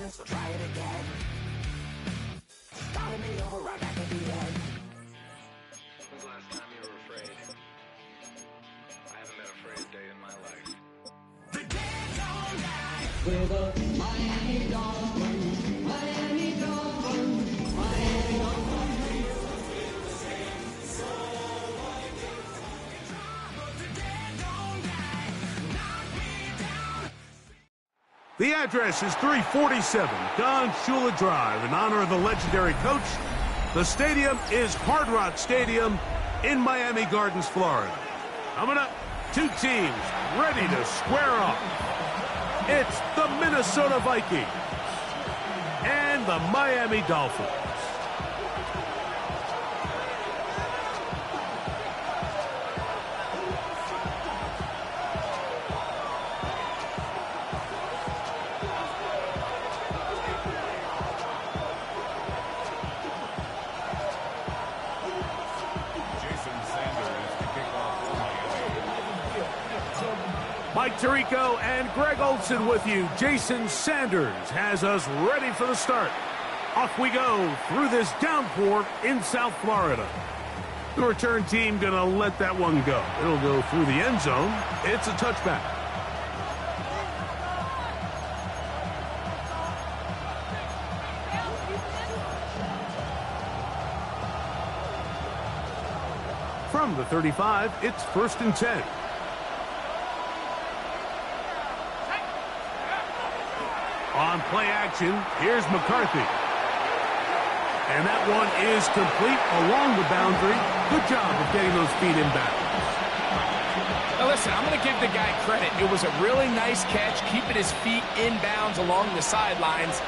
So try it again. Starting me over right back at the end. When's the last time you were afraid? I haven't been afraid a day in my life. The dead don't die. We're the Miami Dolphins. Miami Dolphins. Miami Dolphins. But the dead don't die. Knock me down. The address is 347 Don Shula Drive in honor of the legendary coach. The stadium is Hard Rock Stadium in Miami Gardens, Florida. Coming up, two teams ready to square off. It's the Minnesota Vikings and the Miami Dolphins. Mike Tirico and Greg Olson with you. Jason Sanders has us ready for the start. Off we go through this downpour in South Florida. The return team gonna let that one go. It'll go through the end zone. It's a touchback. From the 35, it's 1st and 10. On play action, here's McCarthy. And that one is complete along the boundary. Good job of getting those feet in bounds. Now listen, I'm going to give the guy credit. It was a really nice catch, keeping his feet in bounds along the sidelines.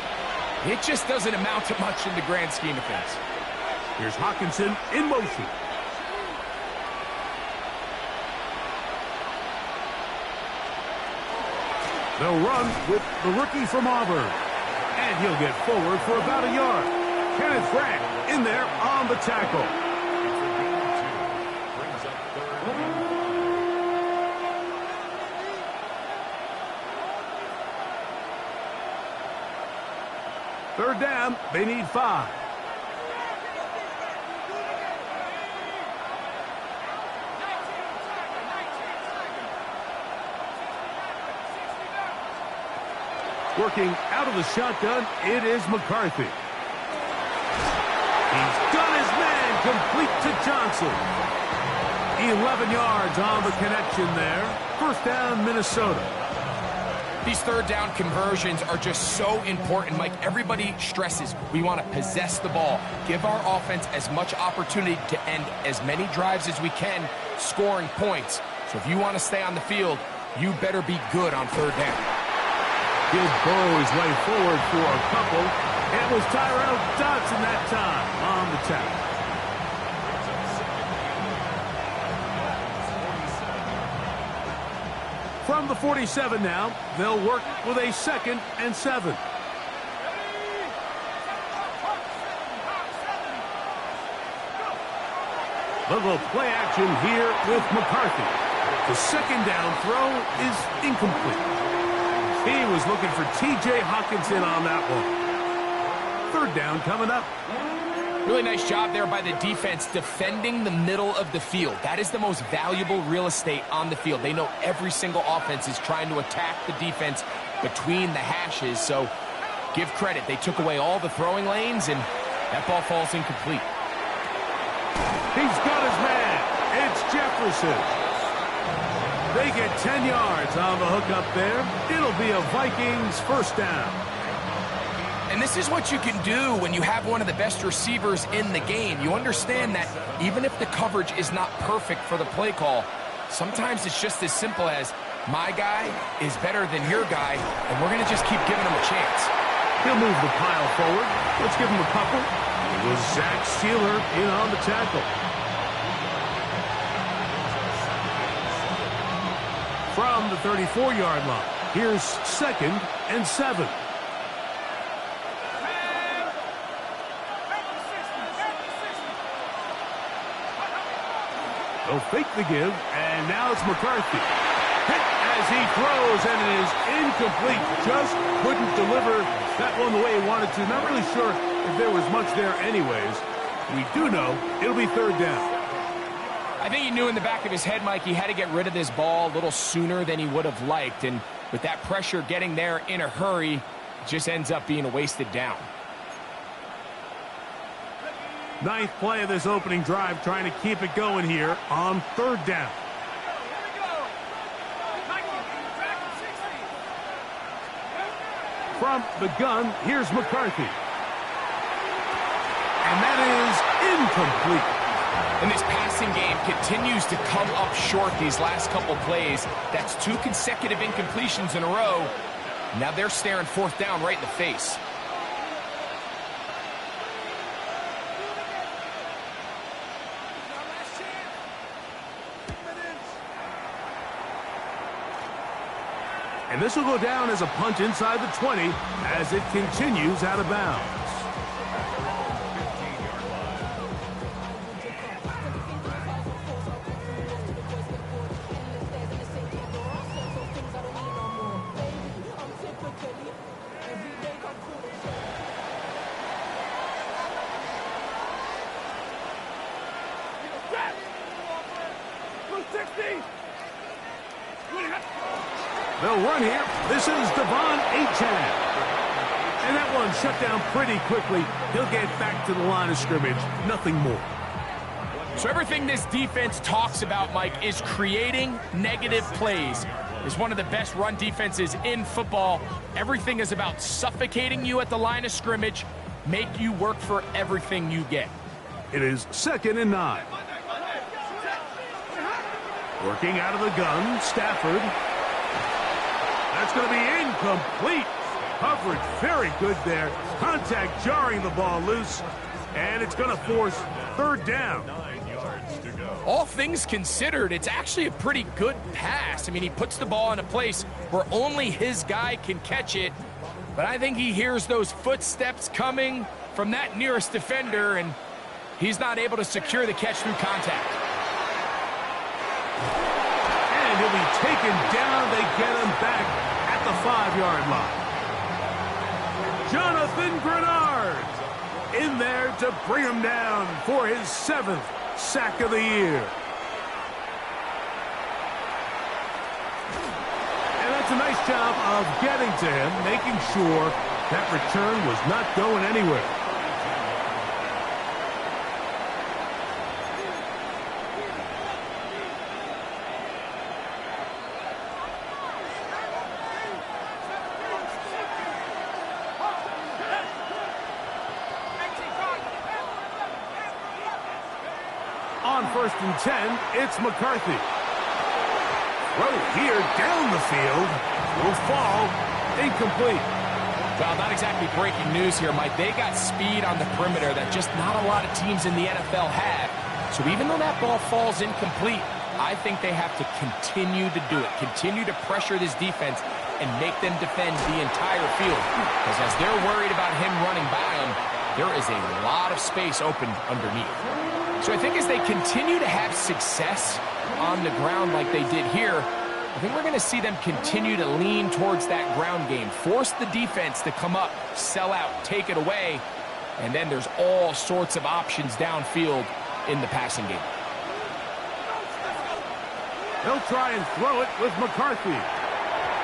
It just doesn't amount to much in the grand scheme of things. Here's Hawkinson in motion. They'll run with the rookie from Auburn. And he'll get forward for about a yard. Kenneth Grant in there on the tackle. Third down, they need 5. Working out of the shotgun, it is McCarthy. He's done his man, complete to Johnson. 11 yards on the connection there. First down, Minnesota. These third down conversions are just so important, Mike. Everybody stresses we want to possess the ball, give our offense as much opportunity to end as many drives as we can, scoring points. So if you want to stay on the field, you better be good on third down. He'll burrow his way forward for a couple. It was Tyrell Dodson that time on the tackle. From the 47 now, they'll work with a 2nd and 7. They'll go play action here with McCarthy. The 2nd down throw is incomplete. He was looking for T.J. Hawkinson on that one. 3rd down coming up. Really nice job there by the defense defending the middle of the field. That is the most valuable real estate on the field. They know every single offense is trying to attack the defense between the hashes. So give credit. They took away all the throwing lanes, and that ball falls incomplete. He's got his man. It's Jefferson. They get 10 yards on the hook up there. It'll be a Vikings first down. And this is what you can do when you have one of the best receivers in the game. You understand that even if the coverage is not perfect for the play call, sometimes it's just as simple as, my guy is better than your guy, and we're going to just keep giving him a chance. He'll move the pile forward. Let's give him a couple. It was Zach Sealer in on the tackle. From the 34-yard line, here's 2nd and 7. They'll fake the give, and now it's McCarthy. Hit as he throws, and it is incomplete. Just couldn't deliver that one the way he wanted to. Not really sure if there was much there anyways. We do know it'll be 3rd down. I think he knew in the back of his head, Mike, he had to get rid of this ball a little sooner than he would have liked. And with that pressure getting there in a hurry, it just ends up being a wasted down. 9th play of this opening drive, trying to keep it going here on 3rd down. From the gun, here's McCarthy. And that is incomplete. And this passing game continues to come up short these last couple plays. That's 2 consecutive incompletions in a row. Now they're staring 4th down right in the face. And this will go down as a punt inside the 20 as it continues out of bounds. They'll run here. This is Devon Achane. And that one shut down pretty quickly. He'll get back to the line of scrimmage. Nothing more. So everything this defense talks about, Mike, is creating negative plays. It's one of the best run defenses in football. Everything is about suffocating you at the line of scrimmage, make you work for everything you get. It is 2nd and 9. Working out of the gun, Stafford. That's going to be incomplete. Coverage very good there. Contact jarring the ball loose. And it's going to force 3rd down. All things considered, it's actually a pretty good pass. I mean, he puts the ball in a place where only his guy can catch it. But I think he hears those footsteps coming from that nearest defender, and he's not able to secure the catch through contact. And he'll be taken down. They get him back at the 5-yard line. Jonathan Grenard in there to bring him down for his 7th sack of the year. And that's a nice job of getting to him, making sure that return was not going anywhere. On 1st and 10, it's McCarthy. Throw here down the field. Will fall. Incomplete. Well, not exactly breaking news here, Mike. They got speed on the perimeter that just not a lot of teams in the NFL have. So even though that ball falls incomplete, I think they have to continue to do it. Continue to pressure this defense and make them defend the entire field. Because as they're worried about him running by them, there is a lot of space open underneath. So I think as they continue to have success on the ground like they did here, I think we're going to see them continue to lean towards that ground game. Force the defense to come up, sell out, take it away, and then there's all sorts of options downfield in the passing game. They'll try and throw it with McCarthy.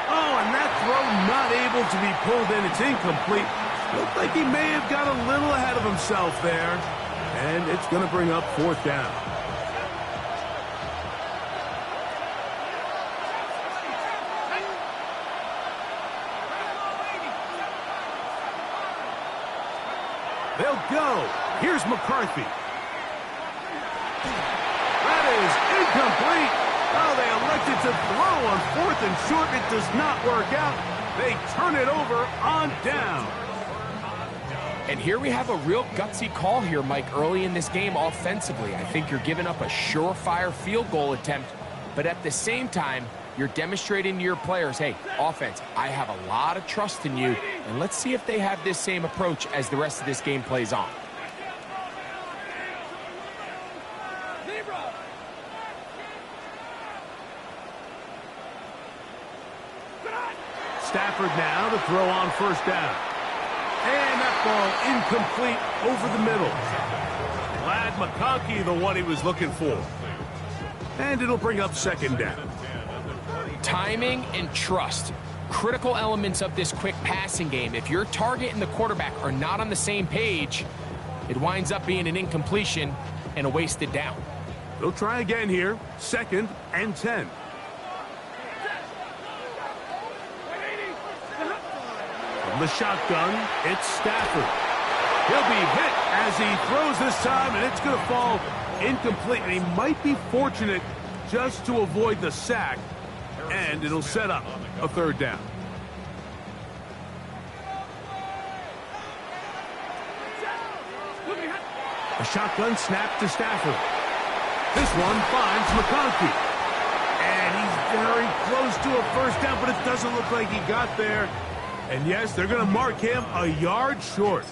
Oh, and that throw not able to be pulled in. It's incomplete. Looked like he may have got a little ahead of himself there. And it's going to bring up 4th down. They'll go. Here's McCarthy. That is incomplete. Oh, they elected to throw on 4th and short. It does not work out. They turn it over on down. And here we have a real gutsy call here, Mike, early in this game offensively. I think you're giving up a surefire field goal attempt, but at the same time, you're demonstrating to your players, hey, offense, I have a lot of trust in you, and let's see if they have this same approach as the rest of this game plays on. Stafford now to throw on 1st down. And that ball incomplete over the middle. Glad McConkey the one he was looking for. And it'll bring up 2nd down. Timing and trust, critical elements of this quick passing game. If your target and the quarterback are not on the same page, it winds up being an incompletion and a wasted down. They'll try again here. 2nd and 10. From the shotgun, it's Stafford. He'll be hit as he throws this time, and it's going to fall incomplete. And he might be fortunate just to avoid the sack, and it'll set up a 3rd down. A shotgun snap to Stafford. This one finds McConkey. And he's very close to a 1st down, but it doesn't look like he got there. And yes, they're going to mark him a yard short.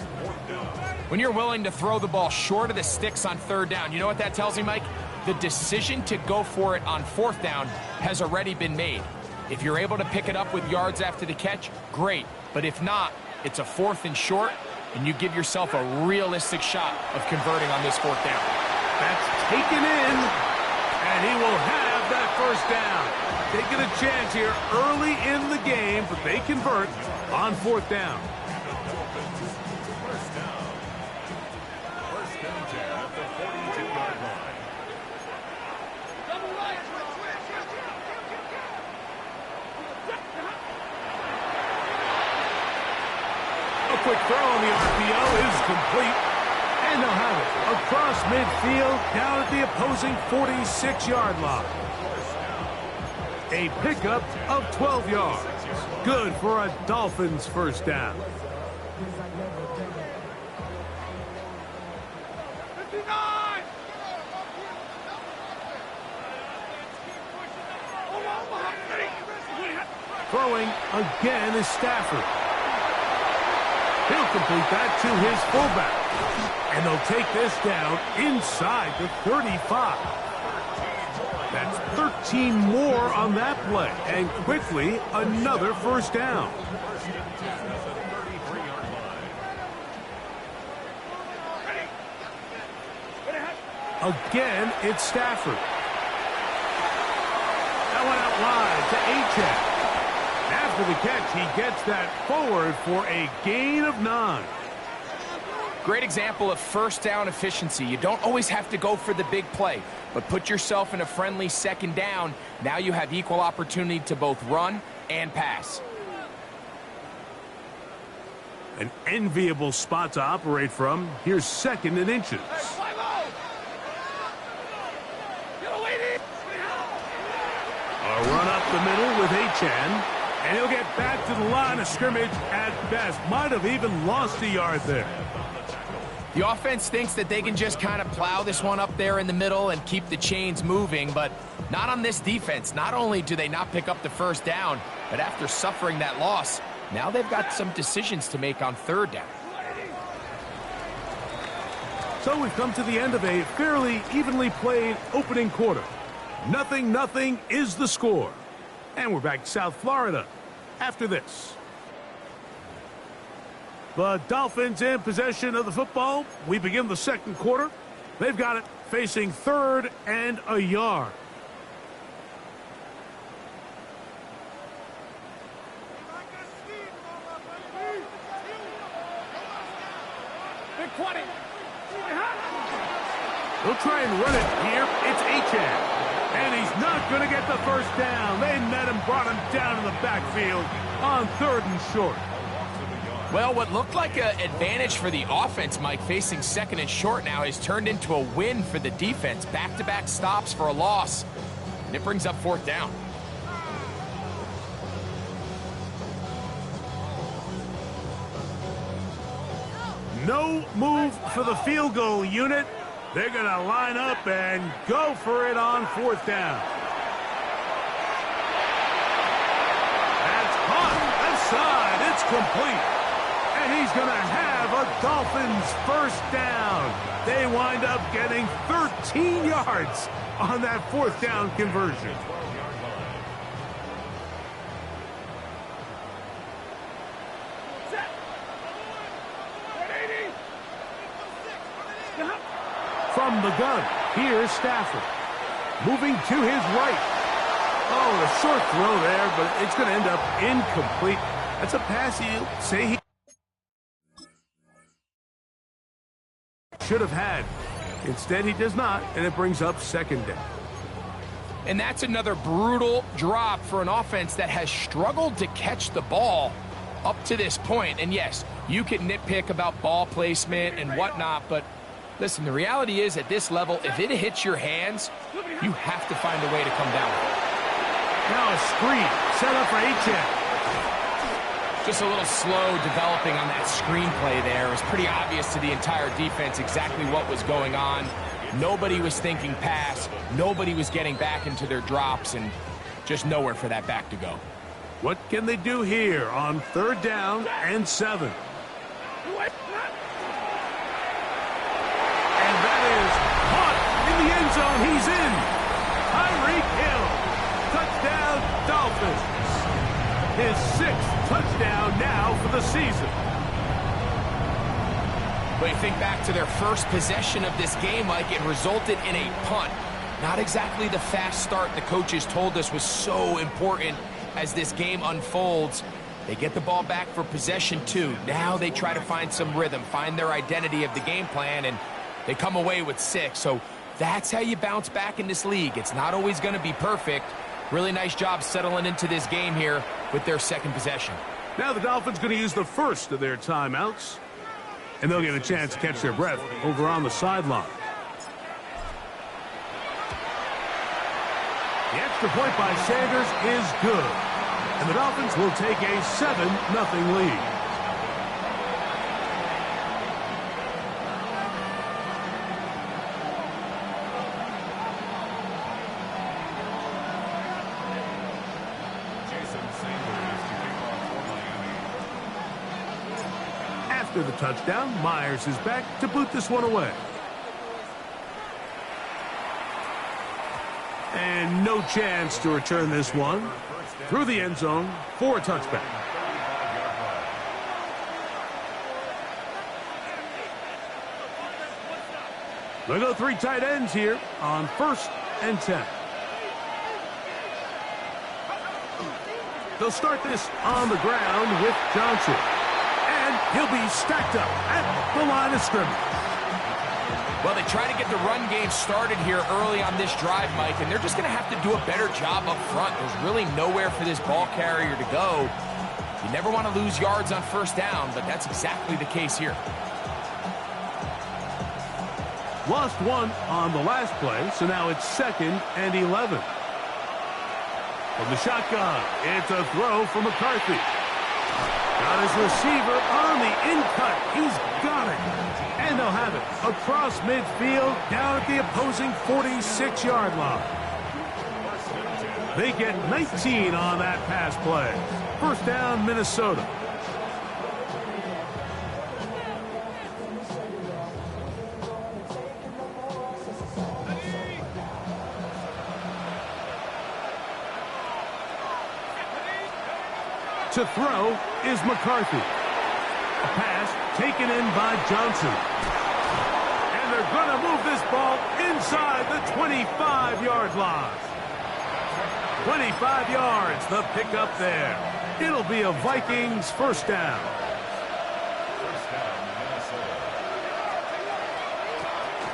When you're willing to throw the ball short of the sticks on 3rd down, you know what that tells me, Mike? The decision to go for it on 4th down has already been made. If you're able to pick it up with yards after the catch, great. But if not, it's a 4th and short, and you give yourself a realistic shot of converting on this 4th down. That's taken in, and he will have that 1st down. Taking a chance here early in the game, but they convert on 4th down. A quick throw on the RPO is complete. And they'll have it across midfield down at the opposing 46-yard line. A pickup of 12 yards. Good for a Dolphins 1st down. Throwing again is Stafford. He'll complete that to his fullback. And they'll take this down inside the 35. That's 13 more on that play. And quickly, another 1st down. Again, it's Stafford. That one out wide to Achane. After the catch, he gets that forward for a gain of 9. Great example of 1st down efficiency. You don't always have to go for the big play, but put yourself in a friendly 2nd down. Now you have equal opportunity to both run and pass. An enviable spot to operate from. Here's 2nd and inches. A run up the middle with Achane. And he'll get back to the line of scrimmage at best. Might have even lost a yard there. The offense thinks that they can just kind of plow this one up there in the middle and keep the chains moving, but not on this defense. Not only do they not pick up the 1st down, but after suffering that loss, now they've got some decisions to make on 3rd down. So we've come to the end of a fairly evenly played opening quarter. 0-0 is the score. And we're back to South Florida after this. The Dolphins in possession of the football. We begin the 2nd quarter. They've got it facing 3rd and a yard. They'll try and run it here. It's Achane. And he's not going to get the 1st down. They met him, brought him down in the backfield on 3rd and short. Well, what looked like an advantage for the offense, Mike, facing second and short now, has turned into a win for the defense. Back-to-back stops for a loss, and it brings up fourth down. No move for the field goal unit. They're going to line up and go for it on fourth down. That's caught. Left side. It's complete. And he's going to have a Dolphins first down. They wind up getting 13 yards on that fourth down conversion. From the gun, here's Stafford. Moving to his right. Oh, a short throw there, but it's going to end up incomplete. That's a pass he'll say he should have had. Instead, he does not, and it brings up second down. And that's another brutal drop for an offense that has struggled to catch the ball up to this point. And yes, you can nitpick about ball placement and whatnot, but listen, the reality is at this level, if it hits your hands, you have to find a way to come down with it. Now a screen set up for H.M. Just a little slow developing on that screenplay there. It was pretty obvious to the entire defense exactly what was going on. Nobody was thinking pass. Nobody was getting back into their drops, and just nowhere for that back to go. What can they do here on third down and 7? And that is caught in the end zone. He's in. Tyreek Hill. Touchdown, Dolphins. His 6th touchdown now for the season. But you think back to their first possession of this game, Mike, it resulted in a punt. Not exactly the fast start the coaches told us was so important as this game unfolds. They get the ball back for possession 2. Now they try to find some rhythm, find their identity of the game plan, and they come away with 6. So that's how you bounce back in this league. It's not always going to be perfect. Really nice job settling into this game here with their second possession. Now the Dolphins going to use the first of their timeouts, and they'll get a chance to catch their breath over on the sideline. The extra point by Sanders is good, and the Dolphins will take a 7-0 lead. After the touchdown, Myers is back to boot this one away. And no chance to return this one. Through the end zone for a touchback. They'll go 3 tight ends here on 1st and 10. They'll start this on the ground with Johnson. And he'll be stacked up at the line of scrimmage. Well, they try to get the run game started here early on this drive, Mike, and they're just going to have to do a better job up front. There's really nowhere for this ball carrier to go. You never want to lose yards on first down, but that's exactly the case here. Lost 1 on the last play, so now it's 2nd and 11. From the shotgun, it's a throw from McCarthy. Got his receiver on the in-cut. He's got it. And they'll have it across midfield down at the opposing 46-yard line. They get 19 on that pass play. First down, Minnesota. To throw is McCarthy. A pass taken in by Johnson. And they're going to move this ball inside the 25-yard line. 25 yards, the pickup there. It'll be a Vikings first down.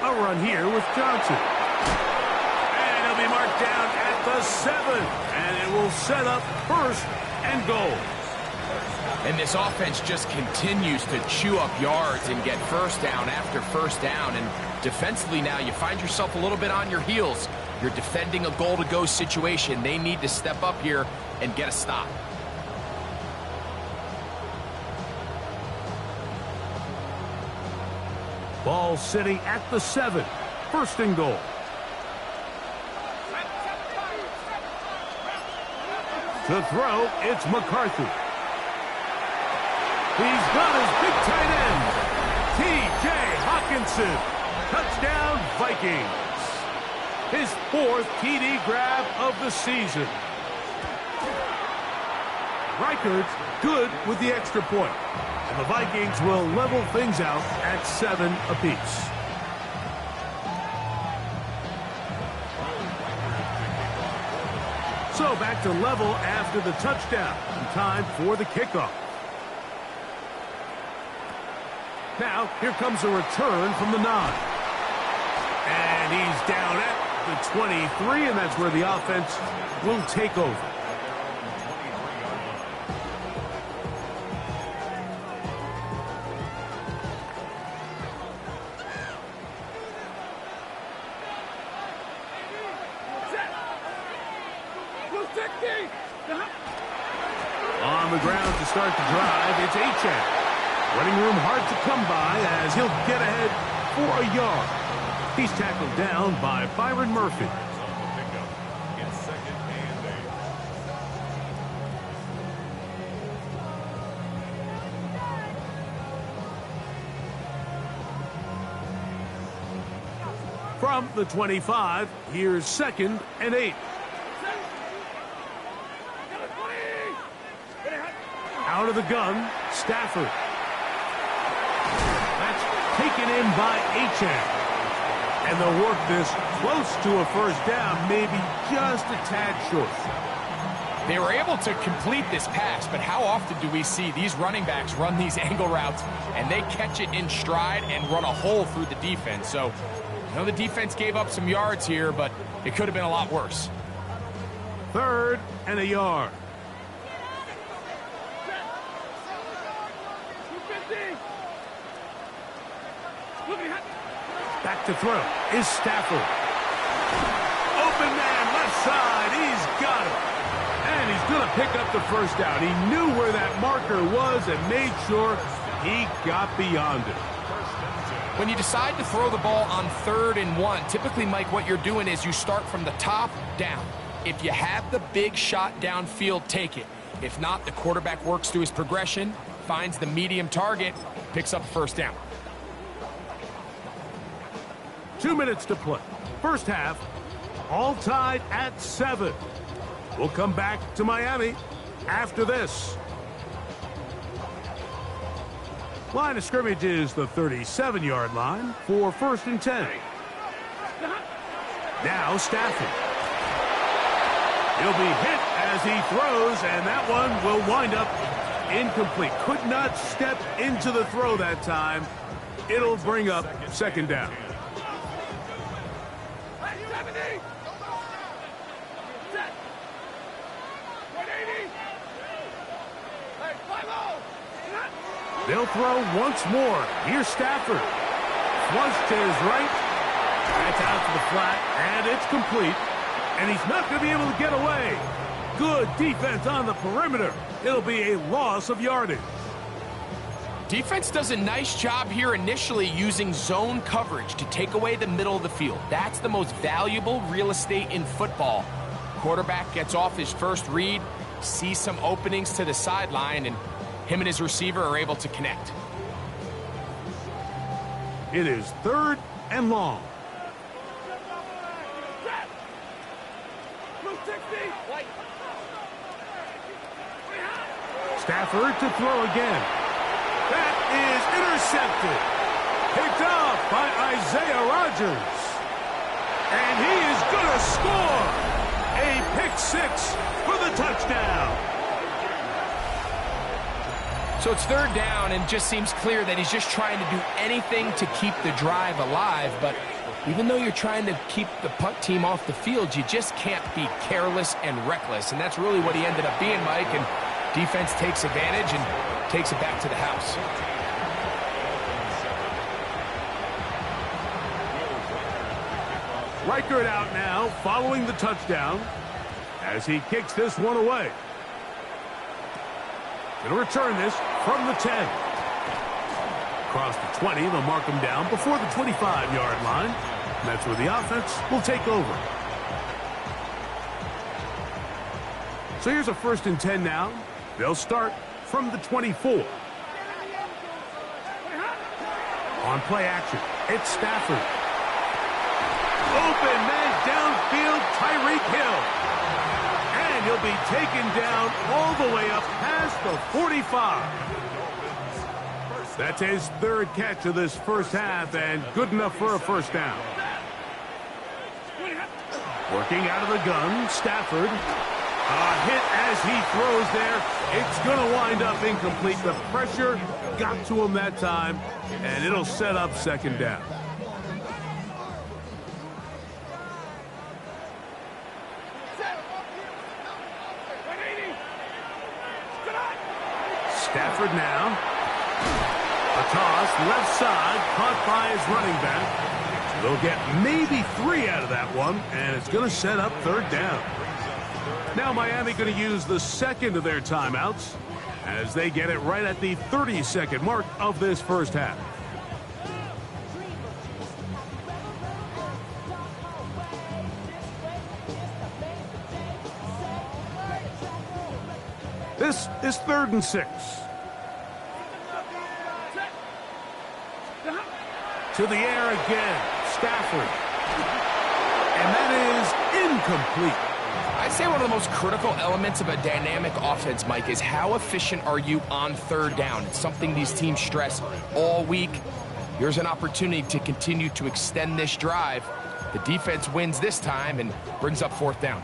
A run here with Johnson. And he'll be marked down at the 7. And it will set up 1st and goal. And this offense just continues to chew up yards and get first down after first down. And defensively now, you find yourself a little bit on your heels. You're defending a goal-to-go situation. They need to step up here and get a stop. Ball sitting at the 7. First and goal. To throw, it's McCarthy. He's got his big tight end, T.J. Hawkinson. Touchdown, Vikings. His 4th TD grab of the season. Reichard's good with the extra point. And the Vikings will level things out at 7 apiece. So back to level after the touchdown. And time for the kickoff. Now, here comes a return from the 9. And he's down at the 23, and that's where the offense will take over. On the ground to start the drive, it's Achane. Running room hard to come by as he'll get ahead for a yard. He's tackled down by Byron Murphy. From the 25, here's 2nd and 8. Out of the gun, Stafford. That's taken in by Achane. And they'll work this close to a first down, maybe just a tad short. They were able to complete this pass, but how often do we see these running backs run these angle routes and they catch it in stride and run a hole through the defense? So, I know the defense gave up some yards here, but it could have been a lot worse. 3rd and a yard. Back to throw is Stafford. Open man, left side. He's got it. And he's going to pick up the first down. He knew where that marker was and made sure he got beyond it. When you decide to throw the ball on 3rd and 1, typically, Mike, what you're doing is you start from the top down. If you have the big shot downfield, take it. If not, the quarterback works through his progression, finds the medium target, picks up first down. 2 minutes to play. First half, all tied at 7. We'll come back to Miami after this. Line of scrimmage is the 37-yard line for 1st and 10. Now Stafford. He'll be hit as he throws, and that one will wind up incomplete. Could not step into the throw that time. It'll bring up 2nd down. They'll throw once more. Here's Stafford. Flush to his right. That's out to the flat, and it's complete. And he's not going to be able to get away. Good defense on the perimeter. It'll be a loss of yardage. Defense does a nice job here initially using zone coverage to take away the middle of the field. That's the most valuable real estate in football. Quarterback gets off his first read, sees some openings to the sideline, and him and his receiver are able to connect. It is 3rd and long. Stafford to throw again. That is intercepted. Picked off by Isaiah Rodgers. And he is going to score. A pick 6 for the touchdown. So it's 3rd down, and just seems clear that he's just trying to do anything to keep the drive alive. But even though you're trying to keep the punt team off the field, you just can't be careless and reckless. And that's really what he ended up being, Mike. And Defense takes advantage and takes it back to the house. Reichert out now, following the touchdown, as he kicks this one away. Going to return this from the 10. Across the 20, they'll mark him down before the 25-yard line. And that's where the offense will take over. So here's a 1st and 10 now. They'll start from the 24. On play action, it's Stafford. Open man downfield, Tyreek Hill. And he'll be taken down all the way up past the 45. That's his 3rd catch of this first half and good enough for a 1st down. Working out of the gun, Stafford. A hit as he throws there. It's going to wind up incomplete. The pressure got to him that time, and it'll set up 2nd down. Stafford now. A toss, left side, caught by his running back. They'll get maybe 3 out of that one, and it's going to set up 3rd down. Now Miami going to use the 2nd of their timeouts as they get it right at the 30-second mark of this first half. This is 3rd and 6. To the air again, Stafford. And that is incomplete. I'd say one of the most critical elements of a dynamic offense, Mike, is how efficient are you on 3rd down. It's something these teams stress all week. Here's an opportunity to continue to extend this drive. The defense wins this time and brings up 4th down.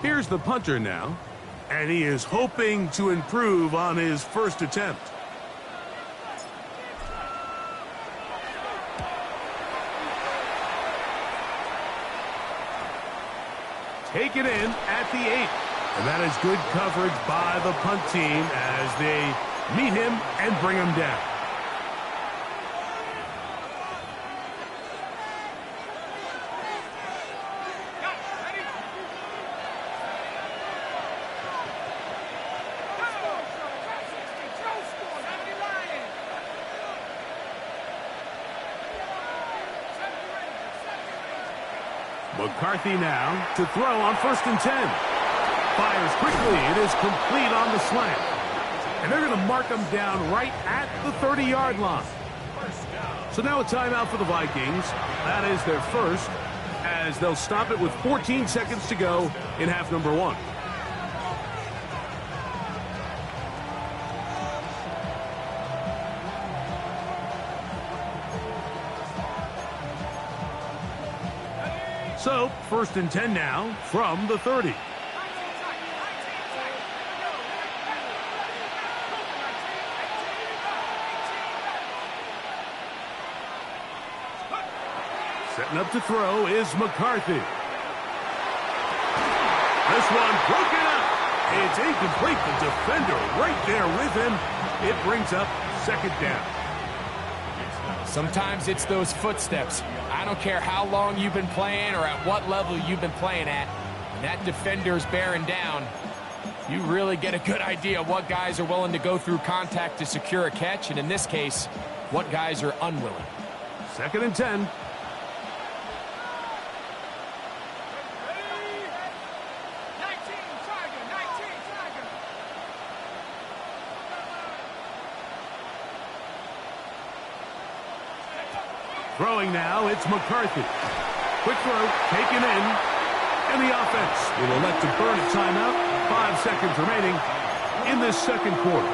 Here's the punter now, and he is hoping to improve on his 1st attempt. Take it in at the 8. And that is good coverage by the punt team as they meet him and bring him down. McCarthy now to throw on 1st and 10. Fires quickly. It is complete on the slant. And they're going to mark him down right at the 30-yard line. So now a timeout for the Vikings. That is their 1st, as they'll stop it with 14 seconds to go in half number 1. So, 1st and 10 now from the 30. Setting up to throw is McCarthy. This one broken up. It's incomplete. The defender right there with him. It brings up 2nd down. Sometimes it's those footsteps. I don't care how long you've been playing or at what level you've been playing at. When that defender's bearing down, you really get a good idea of what guys are willing to go through contact to secure a catch, and in this case, what guys are unwilling. 2nd and 10. Throwing now, it's McCarthy. Quick throw, taken in, and the offense will elect to burn a timeout. 5 seconds remaining in this 2nd quarter.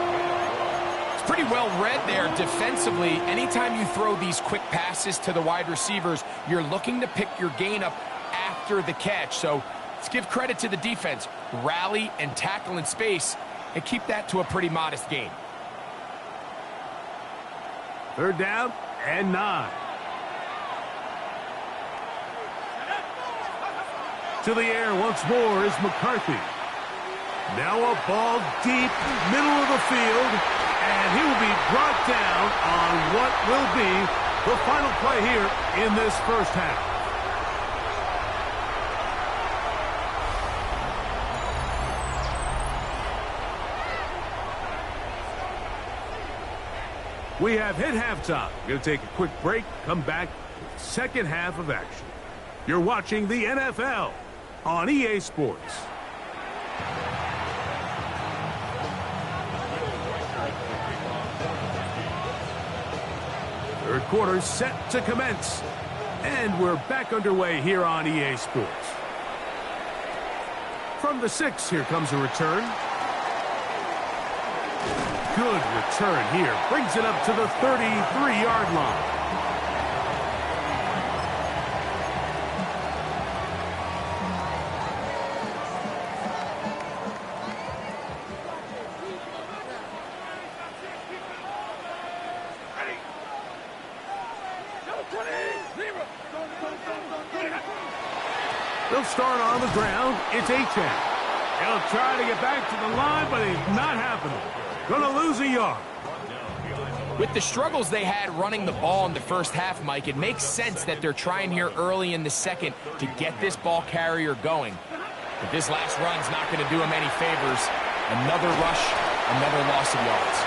It's pretty well read there defensively. Anytime you throw these quick passes to the wide receivers, you're looking to pick your gain up after the catch. So let's give credit to the defense. Rally and tackle in space and keep that to a pretty modest gain. 3rd down and 9. To the air once more is McCarthy. Now a ball deep, middle of the field, and he will be brought down on what will be the final play here in this first half. We have hit halftime. Going to take a quick break, come back with the second half of action. You're watching the NFL on EA Sports. Third quarter set to commence. And we're back underway here on EA Sports. From the 6, here comes a return. Good return here. Brings it up to the 33-yard line. They'll start on the ground. It's Achane. He'll try to get back to the line, but it's not happening. Gonna lose a yard. With the struggles they had running the ball in the first half, Mike, it makes sense that they're trying here early in the second to get this ball carrier going. But this last run's not going to do him any favors. Another rush, another loss of yards.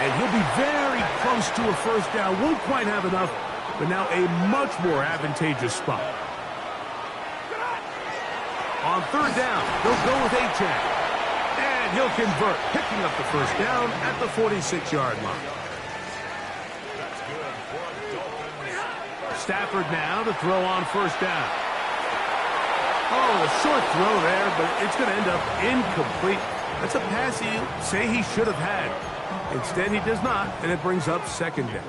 And he'll be very close to a first down. Won't quite have enough, but now a much more advantageous spot. On third down, they'll go with Achane. And he'll convert, picking up the first down at the 46-yard line. Stafford now to throw on first down. Oh, a short throw there, but it's going to end up incomplete. That's a pass he'll say he should have had. Instead, he does not, and it brings up second down.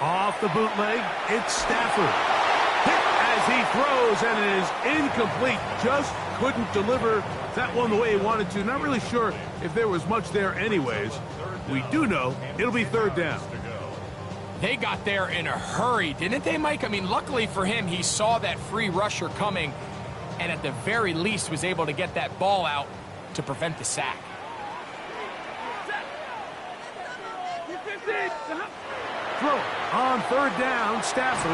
Off the bootleg, it's Stafford. Hit as he throws, and it is incomplete. Just couldn't deliver that one the way he wanted to. Not really sure if there was much there anyways. We do know it'll be third down. They got there in a hurry, didn't they, Mike? I mean, luckily for him, he saw that free rusher coming and at the very least was able to get that ball out to prevent the sack. Throw on third down, Stafford.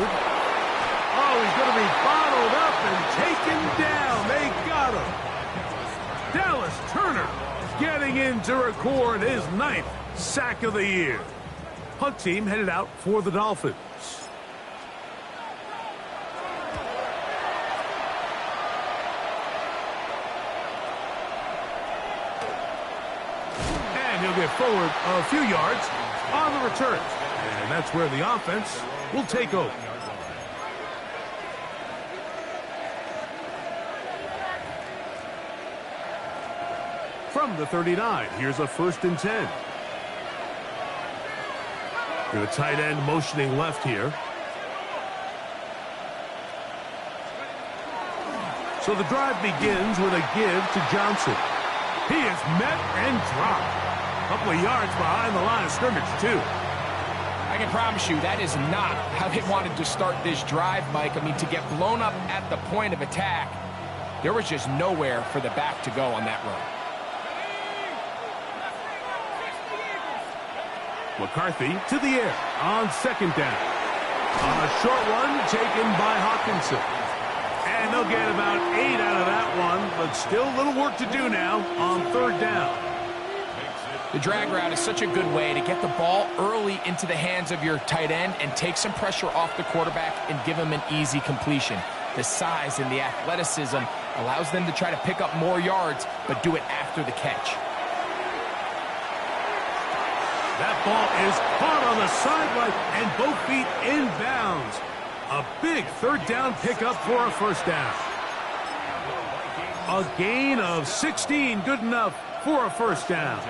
Oh, he's going to be bottled up and taken down. They got him. Dallas Turner getting in to record his 9th sack of the year. Punt team headed out for the Dolphins. And he'll get forward a few yards on the return. And that's where the offense will take over. From the 39, here's a 1st and 10. The tight end motioning left here. So the drive begins with a give to Johnson. He is met and dropped. A couple of yards behind the line of scrimmage, too. I can promise you that is not how they wanted to start this drive, Mike. I mean, to get blown up at the point of attack, there was just nowhere for the back to go on that run. McCarthy to the air on second down. On a short one taken by Hawkinson. And they'll get about 8 out of that one, but still a little work to do now on third down. The drag route is such a good way to get the ball early into the hands of your tight end and take some pressure off the quarterback and give him an easy completion. The size and the athleticism allows them to try to pick up more yards, but do it after the catch. That ball is caught on the sideline and both feet inbounds. A big third down pickup for a first down. A gain of 16, good enough for a first down.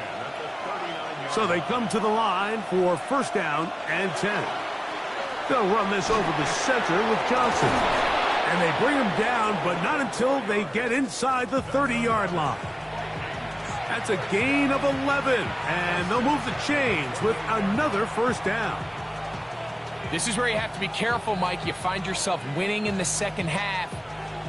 So they come to the line for first down and 10. They'll run this over the center with Johnson. And they bring him down, but not until they get inside the 30-yard line. That's a gain of 11, and they'll move the chains with another first down. This is where you have to be careful, Mike. You find yourself winning in the second half.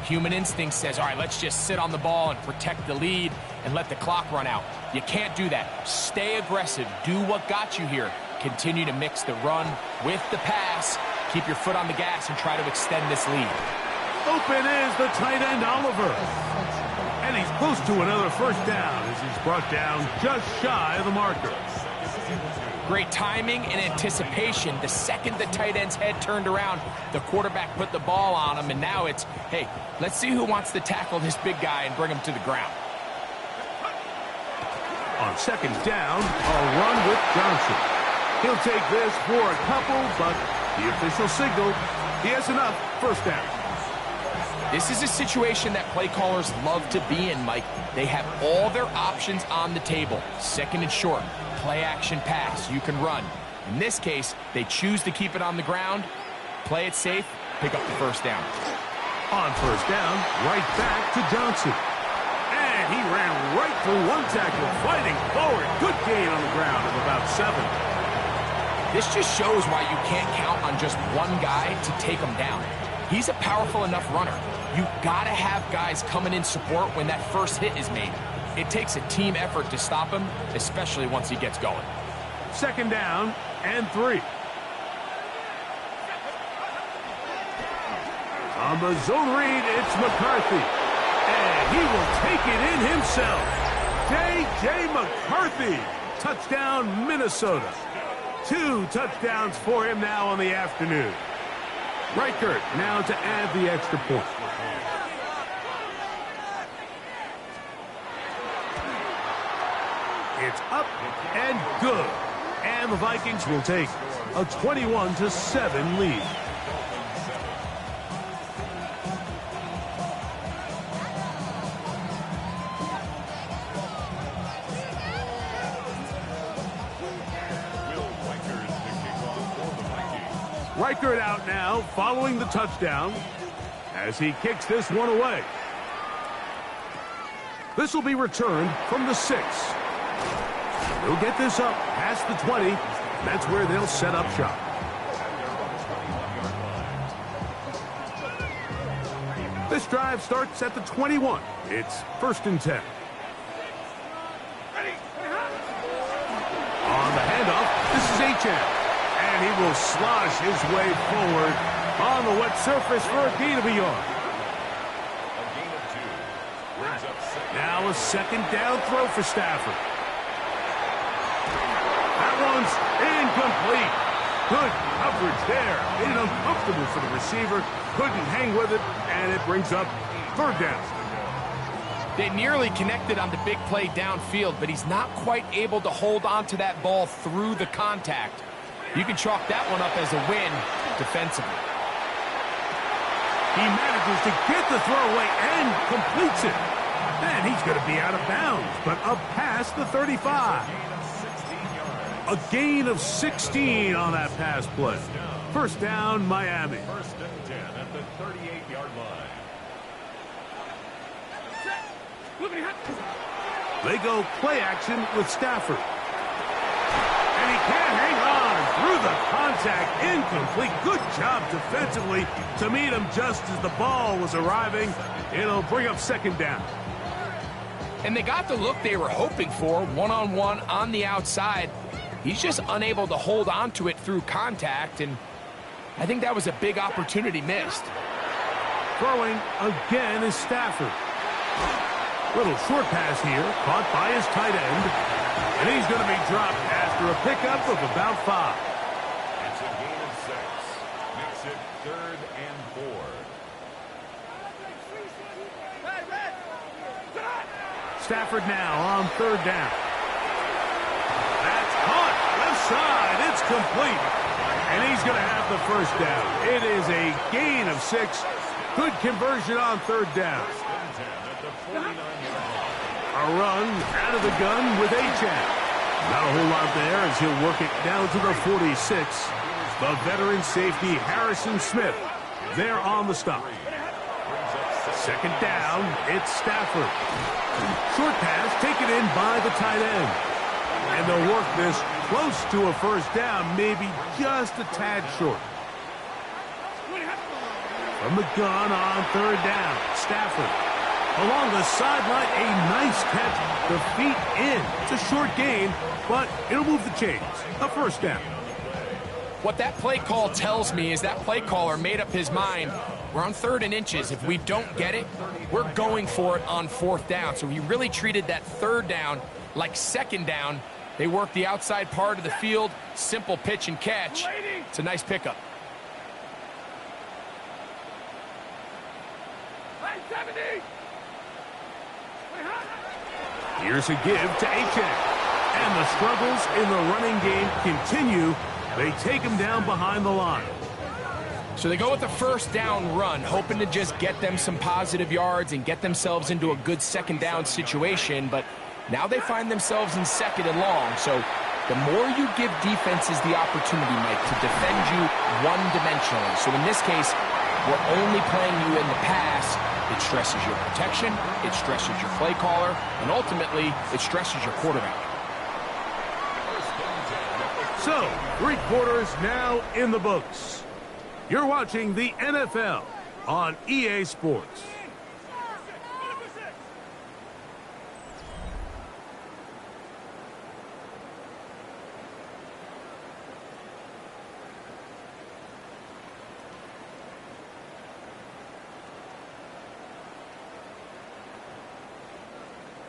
Human instinct says, all right, let's just sit on the ball and protect the lead and let the clock run out. You can't do that. Stay aggressive. Do what got you here. Continue to mix the run with the pass. Keep your foot on the gas and try to extend this lead. Open is the tight end, Oliver. And he's close to another first down as he's brought down just shy of the marker. Great timing and anticipation. The second the tight end's head turned around, the quarterback put the ball on him, and now it's, hey, let's see who wants to tackle this big guy and bring him to the ground. On second down, a run with Johnson. He'll take this for a couple, but the official signal, he has enough. First down. This is a situation that play callers love to be in, Mike. They have all their options on the table. Second and short, play action pass, you can run. In this case, they choose to keep it on the ground, play it safe, pick up the first down. On first down, right back to Johnson. And he ran right for one tackle, fighting forward. Good gain on the ground of about 7. This just shows why you can't count on just one guy to take him down. He's a powerful enough runner. You gotta have guys coming in support when that first hit is made. It takes a team effort to stop him, especially once he gets going. Second down and 3. On the zone read, it's McCarthy. And he will take it in himself. J.J. McCarthy. Touchdown, Minnesota. 2 touchdowns for him now on the afternoon. Reichert now to add the extra point. It's up and good. And the Vikings will take a 21-7 lead. Reichert out now following the touchdown as he kicks this one away. This will be returned from the 6. They'll get this up past the 20. That's where they'll set up shop. This drive starts at the 21. It's first and 10. On the handoff, this is Achane. And he will slosh his way forward on the wet surface for a gain of a yard. Now a second down throw for Stafford. That one's incomplete. Good coverage there. Made it uncomfortable for the receiver. Couldn't hang with it, and it brings up third down. They nearly connected on the big play downfield, but he's not quite able to hold on to that ball through the contact. You can chalk that one up as a win defensively. He manages to get the throw away and completes it. And he's going to be out of bounds, but up past the 35. A gain of 16 on that pass play. First down, Miami. First and 10 at the 38-yard line. They go play action with Stafford. And he can't hang on through the contact. Incomplete. Good job defensively to meet him just as the ball was arriving. It'll bring up second down. And they got the look they were hoping for, one-on-one on the outside. He's just unable to hold on to it through contact, and I think that was a big opportunity missed. Throwing again is Stafford. Little short pass here, caught by his tight end, and he's going to be dropped after a pickup of about 5. It's a gain of 6. Makes it 3rd and 4. Stafford now on third down. That's caught. Left side. It's complete. And he's going to have the first down. It is a gain of 6. Good conversion on third down. A run out of the gun with Achane. Not a whole lot there as he'll work it down to the 46. The veteran safety Harrison Smith there on the stop. Second down, it's Stafford. Short pass taken in by the tight end. And they'll work this close to a first down, maybe just a tad short. From the gun on third down, Stafford. Along the sideline, a nice catch. The feet in. It's a short gain, but it'll move the chains. A first down. What that play call tells me is that play caller made up his mind. We're on 3rd and inches. If we don't get it, we're going for it on 4th down. So he really treated that 3rd down like 2nd down. They work the outside part of the field. Simple pitch and catch. It's a nice pickup. Here's a give to Achek. And the struggles in the running game continue. They take him down behind the line. So they go with the 1st down run, hoping to just get them some positive yards and get themselves into a good 2nd down situation. But now they find themselves in 2nd and long. So the more you give defenses the opportunity, Mike, to defend you one-dimensionally. So in this case, we're only playing you in the pass. It stresses your protection, it stresses your play caller, and ultimately, it stresses your quarterback. So, 3 quarters now in the books. You're watching the NFL on EA Sports.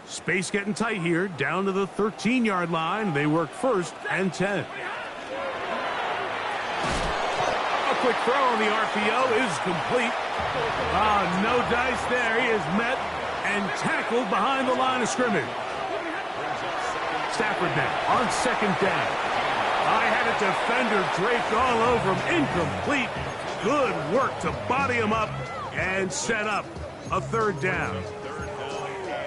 Space getting tight here, down to the 13-yard line. They work 1st and 10. A quick throw on the RPO is complete. No dice there. He is met and tackled behind the line of scrimmage. Stafford now on 2nd down. I had a defender draped all over him. Incomplete. Good work to body him up and set up a 3rd down.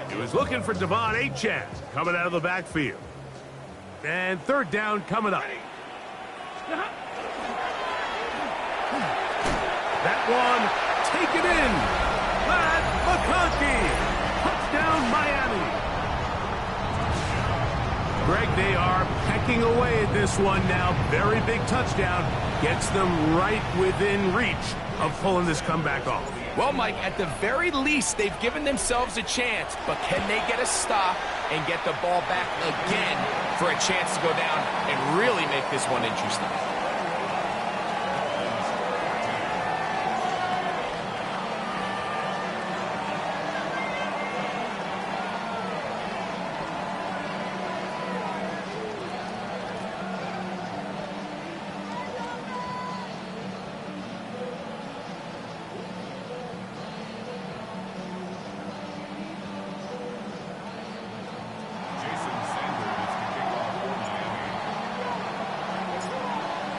He was looking for Devon Achek coming out of the backfield. And 3rd down coming up. That one taken in. Matt McConkey. Touchdown Miami. Greg, they are pecking away at this one now. Very big touchdown. Gets them right within reach of pulling this comeback off. Well, Mike, at the very least, they've given themselves a chance, but can they get a stop and get the ball back again for a chance to go down and really make this one interesting?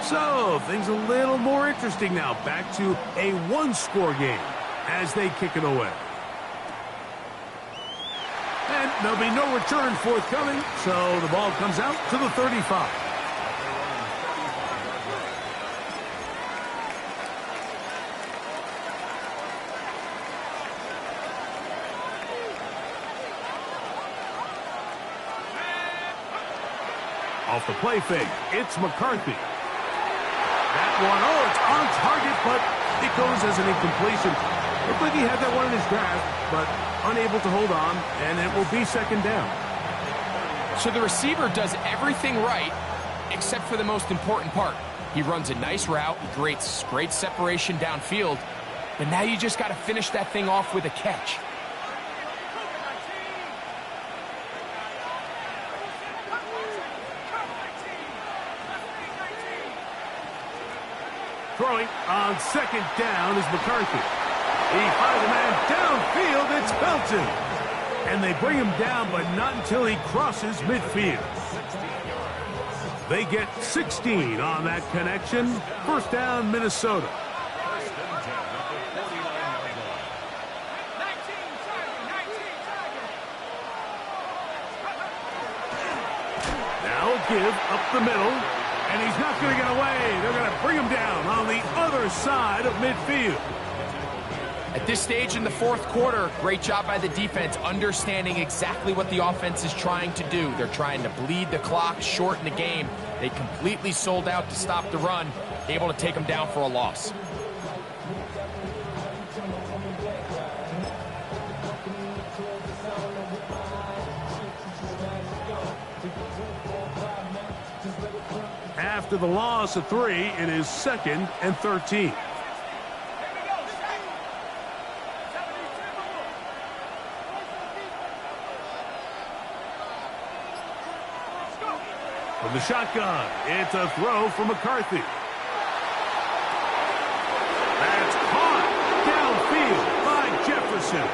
So, things a little more interesting now. Back to a 1-score game as they kick it away. And there'll be no return forthcoming, so the ball comes out to the 35. Off the play fake, it's McCarthy. That one, it's on target, but it goes as an incompletion. Looked like he had that one in his grasp, but unable to hold on, and it will be 2nd down. So the receiver does everything right, except for the most important part. He runs a nice route, creates great separation downfield, but now you just got to finish that thing off with a catch. Throwing on 2nd down is McCarthy. He finds a man downfield. It's Felton. And they bring him down, but not until he crosses midfield. They get 16 on that connection. 1st down, Minnesota. Now a give up the middle. And he's not going to get away. They're going to bring him down on the other side of midfield. At this stage in the 4th quarter, great job by the defense, understanding exactly what the offense is trying to do. They're trying to bleed the clock, shorten the game. They completely sold out to stop the run, able to take them down for a loss. After the loss of 3, it is 2nd and 13. From the shotgun, it's a throw for McCarthy. That's caught downfield by Jefferson.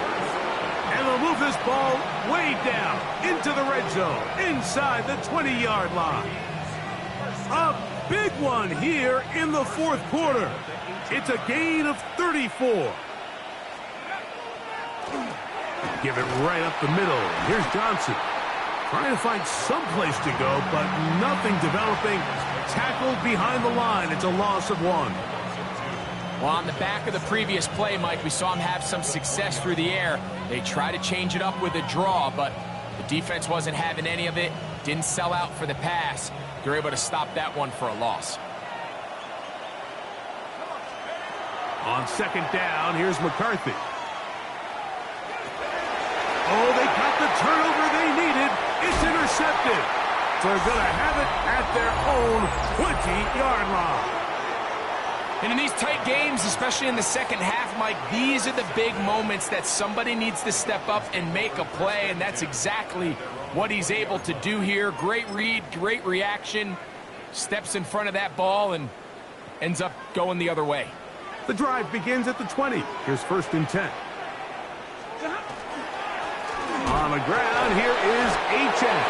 And they'll move this ball way down into the red zone, inside the 20-yard line. A big one here in the 4th quarter. It's a gain of 34. Give it right up the middle. Here's Johnson. Trying to find some place to go, but nothing developing. Tackled behind the line. It's a loss of 1. Well, on the back of the previous play, Mike, we saw him have some success through the air. They tried to change it up with a draw, but the defense wasn't having any of it. Didn't sell out for the pass. They're able to stop that one for a loss. On 2nd down, here's McCarthy. Oh, they got the turnover they needed. It's intercepted. So they're going to have it at their own 20-yard line. And in these tight games, especially in the second half, Mike, these are the big moments that somebody needs to step up and make a play, and that's exactly what he's able to do here. Great read, great reaction, steps in front of that ball and ends up going the other way. The drive begins at the 20. Here's 1st and 10. On the ground, here is Achane.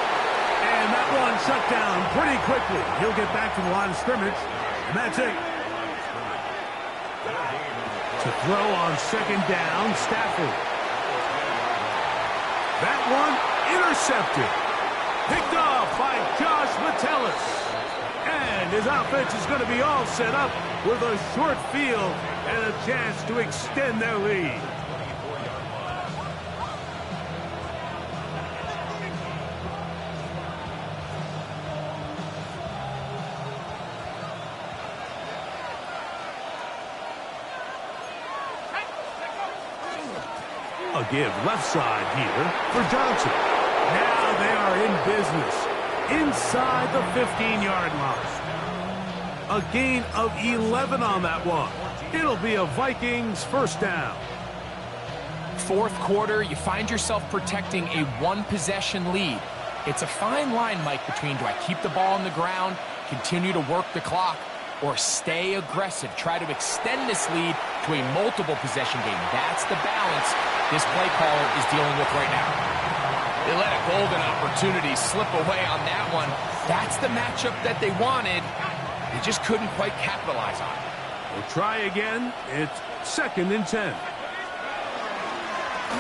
And that one shut down pretty quickly. He'll get back to the line of scrimmage, and that's it. To throw on 2nd down, Stafford. That one intercepted. Picked off by Josh Metellus. And his offense is going to be all set up with a short field and a chance to extend their lead. A give left side here for Johnson. Now they are in business inside the 15-yard line. A gain of 11 on that one. It'll be a Vikings 1st down. 4th quarter, you find yourself protecting a 1-possession lead. It's a fine line, Mike, between do I keep the ball on the ground, continue to work the clock, or stay aggressive, try to extend this lead to a multiple possession game. That's the balance this play caller is dealing with right now. They let a golden opportunity slip away on that one. That's the matchup that they wanted. They just couldn't quite capitalize on it. We'll try again. It's 2nd and 10.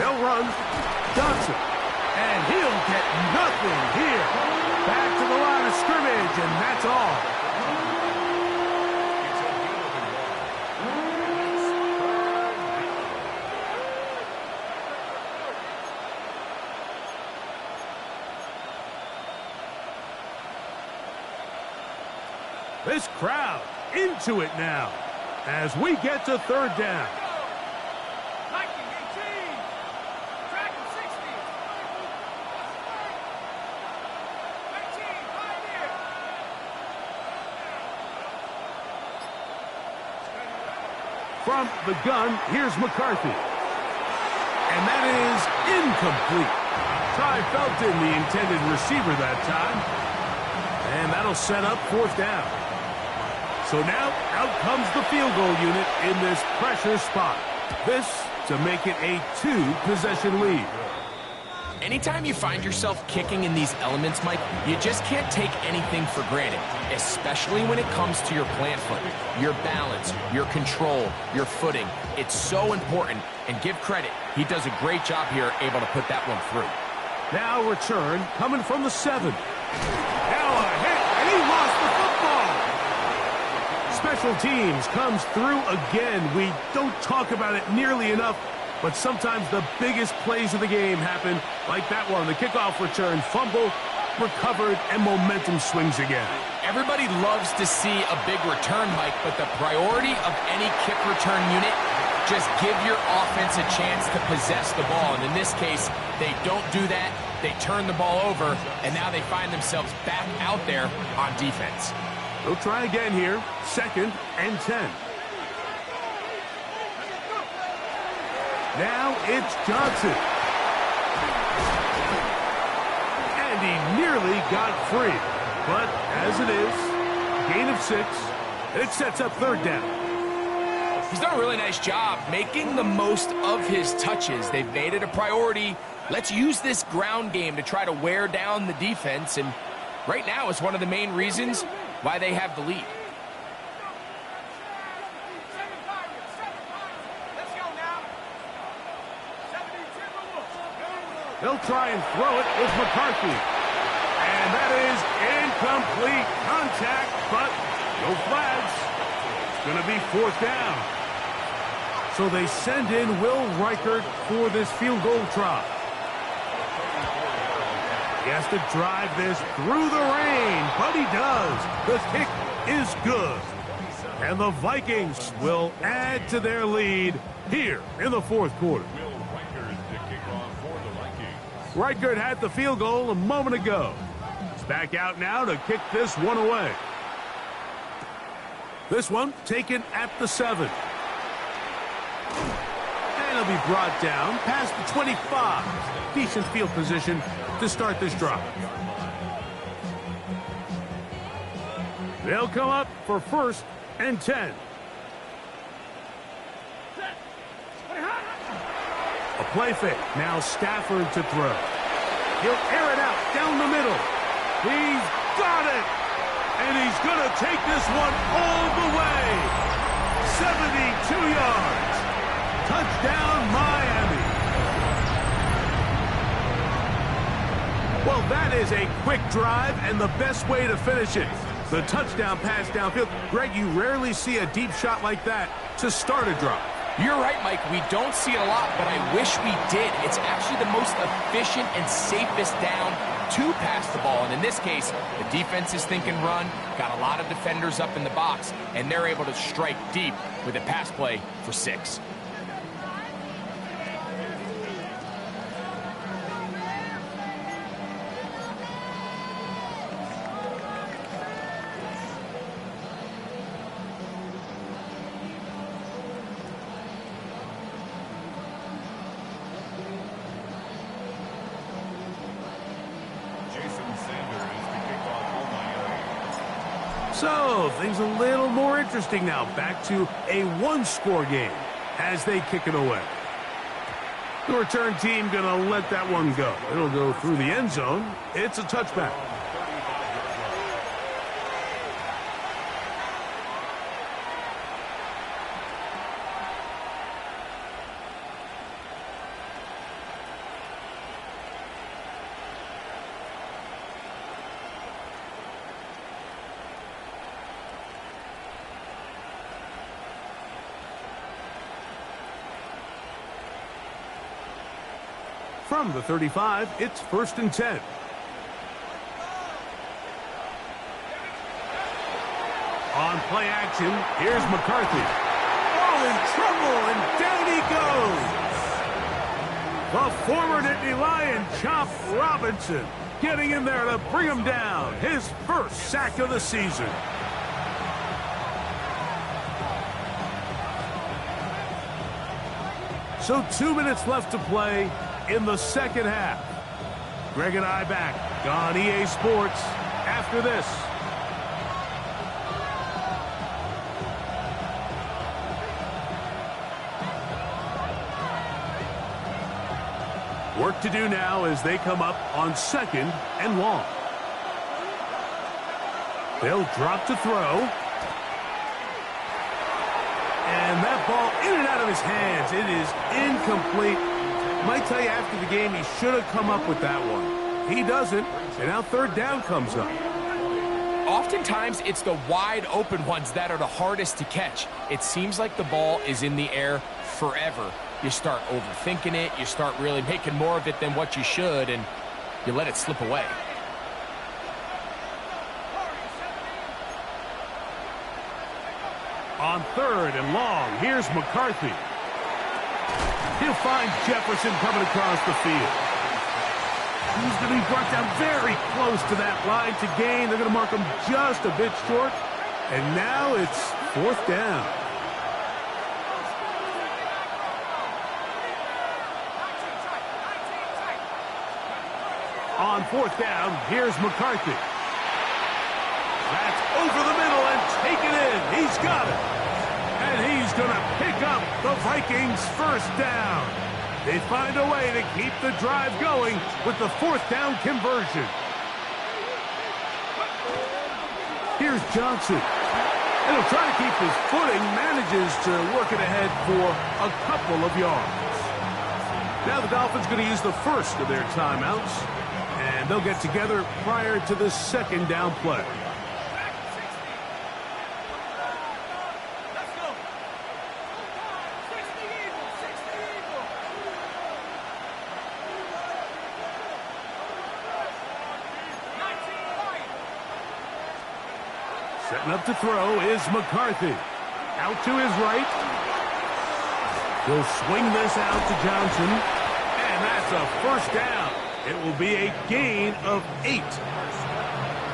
They'll run. Johnson. And he'll get nothing here. Back to the line of scrimmage, and that's all. This crowd into it now as we get to 3rd down. Viking 18, track 60, 19, 5 here. From the gun, here's McCarthy. And that is incomplete. Ty Felton, the intended receiver that time. And that'll set up 4th down. So now, out comes the field goal unit in this pressure spot. This to make it a 2-possession lead. Anytime you find yourself kicking in these elements, Mike, you just can't take anything for granted, especially when it comes to your plant foot, your balance, your control, your footing. It's so important, and give credit. He does a great job here, able to put that one through. Now return coming from the 7. Now a hit, and he lost the football. Special teams comes through again. We don't talk about it nearly enough, but sometimes the biggest plays of the game happen like that one. The kickoff return, fumble, recovered, and momentum swings again. Everybody loves to see a big return, Mike, but the priority of any kick return unit, just give your offense a chance to possess the ball. And in this case, they don't do that. They turn the ball over, and now they find themselves back out there on defense. They'll try again here. 2nd and 10. Now it's Johnson. And he nearly got free. But as it is, gain of 6. It sets up 3rd down. He's done a really nice job making the most of his touches. They've made it a priority. Let's use this ground game to try to wear down the defense. And right now it's one of the main reasons why they have the lead. They'll try and throw it with McCarthy. And that is incomplete contact, but no flags. It's going to be 4th down. So they send in Will Reichert for this field goal try. He has to drive this through the rain, but he does. The kick is good. And the Vikings will add to their lead here in the 4th quarter. Reichert had the field goal a moment ago. He's back out now to kick this one away. This one taken at the 7. And he'll be brought down past the 25. Decent field position to start this drive. They'll come up for 1st and 10. A play fake. Now Stafford to throw. He'll air it out down the middle. He's got it. And he's going to take this one all the way. 72 yards. Touchdown, Miami. Well, that is a quick drive and the best way to finish it. The touchdown pass downfield. Greg, you rarely see a deep shot like that to start a drive. You're right, Mike. We don't see it a lot, but I wish we did. It's actually the most efficient and safest down to pass the ball. And in this case, the defense is thinking run, got a lot of defenders up in the box, and they're able to strike deep with a pass play for 6. So, things a little more interesting now. Back to a one-score game as they kick it away. The return team going to let that one go. It'll go through the end zone. It's a touchback. From the 35, it's 1st and 10. On play action, here's McCarthy. Oh, in trouble, and down he goes. The former Nittany Lion, Chop Robinson, getting in there to bring him down. His first sack of the season. So 2 minutes left to play in the second half. Greg and I back on EA Sports after this. Work to do now as they come up on 2nd and long. They'll drop to throw. And that ball in and out of his hands. It is incomplete. Might tell you after the game he should have come up with that one. He doesn't, and now 3rd down comes up. Oftentimes, it's the wide open ones that are the hardest to catch. It seems like the ball is in the air forever. You start overthinking it, you start really making more of it than what you should, and you let it slip away. On 3rd and long, here's McCarthy. He'll find Jefferson coming across the field. He's going to be brought down very close to that line to gain. They're going to mark him just a bit short. And now it's 4th down. On 4th down, here's McCarthy. That's over the middle and taken in. He's got it. And he's going to pick up the Vikings' 1st down. They find a way to keep the drive going with the 4th down conversion. Here's Johnson. And he'll try to keep his footing, manages to work it ahead for a couple of yards. Now the Dolphins going to use the first of their timeouts, and they'll get together prior to the 2nd down play. Setting up to throw is McCarthy. Out to his right. He'll swing this out to Johnson. And that's a 1st down. It will be a gain of 8.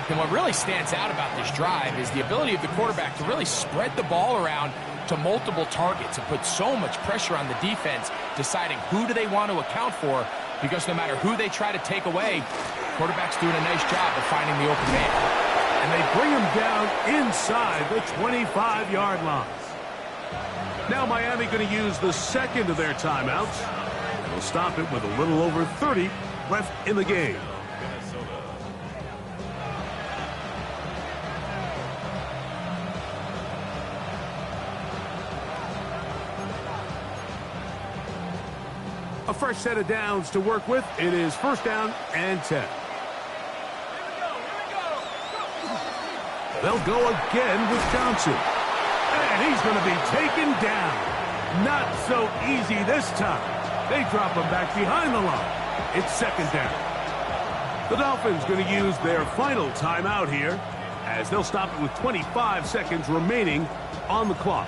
And what really stands out about this drive is the ability of the quarterback to really spread the ball around to multiple targets and put so much pressure on the defense, deciding who do they want to account for, because no matter who they try to take away, quarterback's doing a nice job of finding the open man. And they bring him down inside the 25-yard line. Now Miami going to use the 2nd of their timeouts. And they'll stop it with a little over 30 left in the game. A fresh set of downs to work with. It is 1st down and 10. They'll go again with Johnson. And he's going to be taken down. Not so easy this time. They drop him back behind the line. It's 2nd down. The Dolphins going to use their final timeout here, as they'll stop it with 25 seconds remaining on the clock.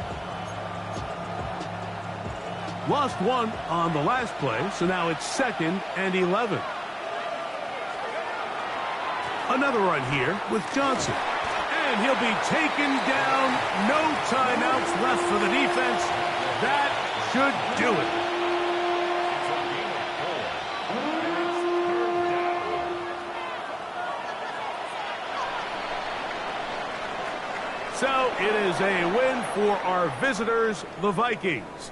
Lost 1 on the last play, so now it's 2nd and 11. Another run here with Johnson. And he'll be taken down. No timeouts left for the defense. That should do it. So it is a win for our visitors, the Vikings.